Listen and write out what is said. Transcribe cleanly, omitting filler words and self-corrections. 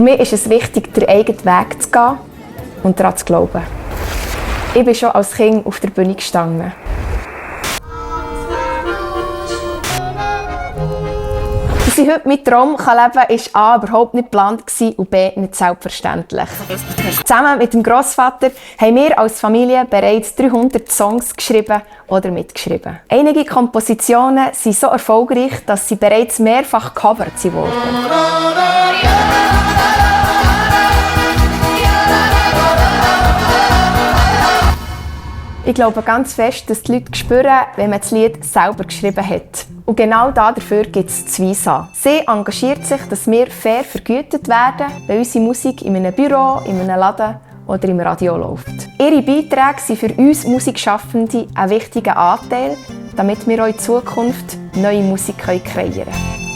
Für mich ist es wichtig, den eigenen Weg zu gehen und daran zu glauben. Ich bin schon als Kind auf der Bühne gestanden. Dass ich heute meinen Traum leben kann, war A. überhaupt nicht geplant und B. nicht selbstverständlich. Zusammen mit dem Grossvater haben wir als Familie bereits 300 Songs geschrieben oder mitgeschrieben. Einige Kompositionen sind so erfolgreich, dass sie bereits mehrfach gecovert wurden. Ich glaube ganz fest, dass die Leute spüren, wenn man das Lied selber geschrieben hat. Und genau dafür gibt es das WISA. Sie engagiert sich, dass wir fair vergütet werden, wenn unsere Musik in einem Büro, in einem Laden oder im Radio läuft. Ihre Beiträge sind für uns Musikschaffende ein wichtiger Anteil, damit wir auch in Zukunft neue Musik kreieren können.